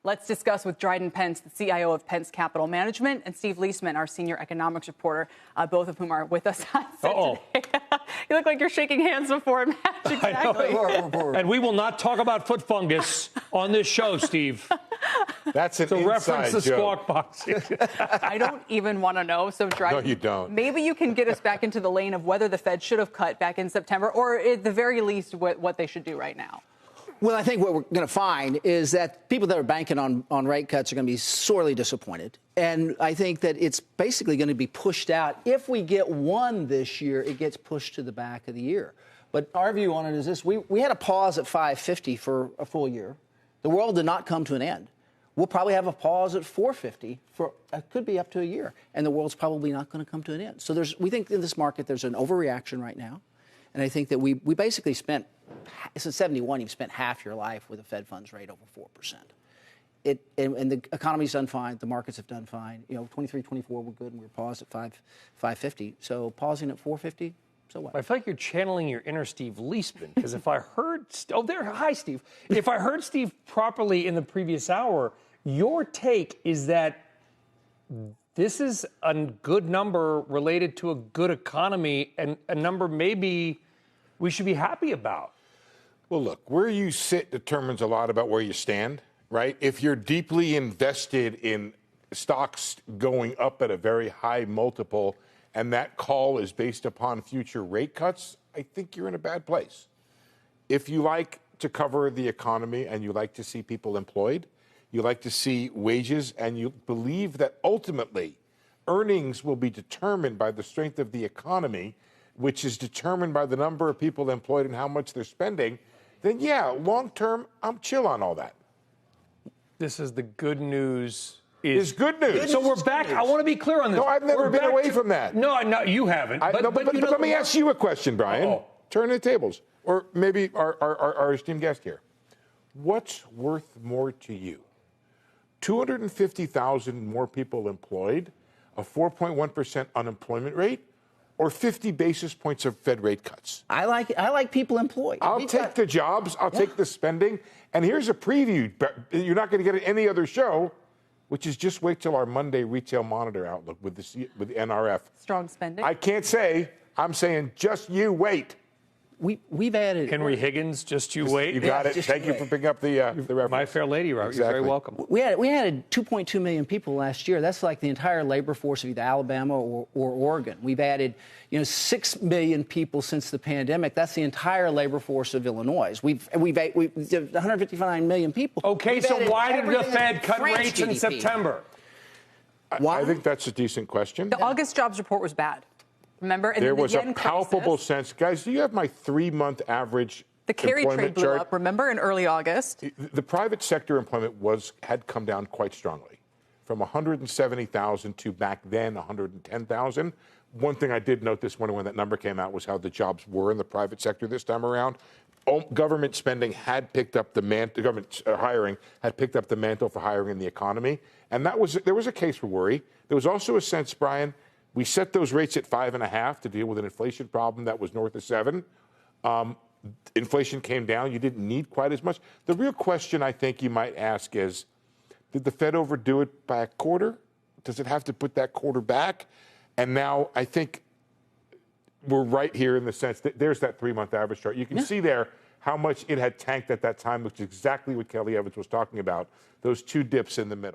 Let's discuss with Dryden Pence, the CIO of Pence Capital Management, and Steve Leisman, our senior economics reporter, both of whom are with us on set today. You look like you're shaking hands before a match. Exactly. And we will not talk about foot fungus on this show, Steve. That's an a reference to joke. Squawk Boxing. I don't even want to know. So, Dryden, no, you don't. Maybe you can get us back into the lane of whether the Fed should have cut back in September, or at the very least, what they should do right now. Well, I think what we're going to find is that people that are banking on rate cuts are going to be sorely disappointed. And I think that it's basically going to be pushed out. If we get one this year, it gets pushed to the back of the year. But our view on it is this. We had a pause at 550 for a full year. The world did not come to an end. We'll probably have a pause at 450 for could be up to a year. And the world's probably not going to come to an end. So we think in this market there's an overreaction right now. And I think that we basically spent, since 71, you've spent half your life with a Fed funds rate over 4%. And the economy's done fine. The markets have done fine. 23, 24 were good, and we were paused at 550. So pausing at 450, so what? I feel like you're channeling your inner Steve Leisman, because if I heard... hi, Steve. If I heard Steve properly in the previous hour, your take is that this is a good number related to a good economy, and a number maybe we should be happy about. Well, look, where you sit determines a lot about where you stand, right? If you're deeply invested in stocks going up at a very high multiple and that call is based upon future rate cuts, I think you're in a bad place. If you like to cover the economy and you like to see people employed, you like to see wages, and you believe that ultimately earnings will be determined by the strength of the economy, which is determined by the number of people employed and how much they're spending, then yeah, long term, I'm chill on all that. This is the good news. Is good news. So we're back. I want to be clear on this. No, I've never been away from that. No, you haven't. But let me ask you a question, Brian. Turn the tables. Or maybe our esteemed guest here. What's worth more to you? 250,000 more people employed, a 4.1% unemployment rate, or 50 basis points of Fed rate cuts? I like people employed. I'll take the jobs. I'll take the spending. And here's a preview. You're not going to get it any other show, which is just wait till our Monday retail monitor outlook with the NRF. Strong spending. I can't say. I'm saying just you wait. We've added Henry Higgins. Just you wait. You got it. Thank you for picking up the reference. My Fair Lady, Robert. Exactly. You're very welcome. We added 2.2 million people last year. That's like the entire labor force of either Alabama or Oregon. We've added 6 million people since the pandemic. That's the entire labor force of Illinois. We've 159 million people. Okay, so why did the Fed cut rates in September? Why? I think that's a decent question. The August jobs report was bad. Remember? And there was a palpable crisis. sense. Guys, do you have my 3-month average The carry trade blew chart? up, remember, in early August? The private sector employment had come down quite strongly, from 170,000 to back then 110,000. One thing I did note this morning when that number came out was how the jobs were in the private sector this time around. Government spending had picked up the mantle. Government hiring had picked up the mantle for hiring in the economy, and there was a case for worry. There was also a sense, Brian. We set those rates at 5.5 to deal with an inflation problem that was north of 7. Inflation came down. You didn't need quite as much. The real question I think you might ask is, did the Fed overdo it by a quarter? Does it have to put that quarter back? And now I think we're right here in the sense that there's that 3-month average chart. You can see there how much it had tanked at that time, which is exactly what Kelly Evans was talking about, those 2 dips in the middle.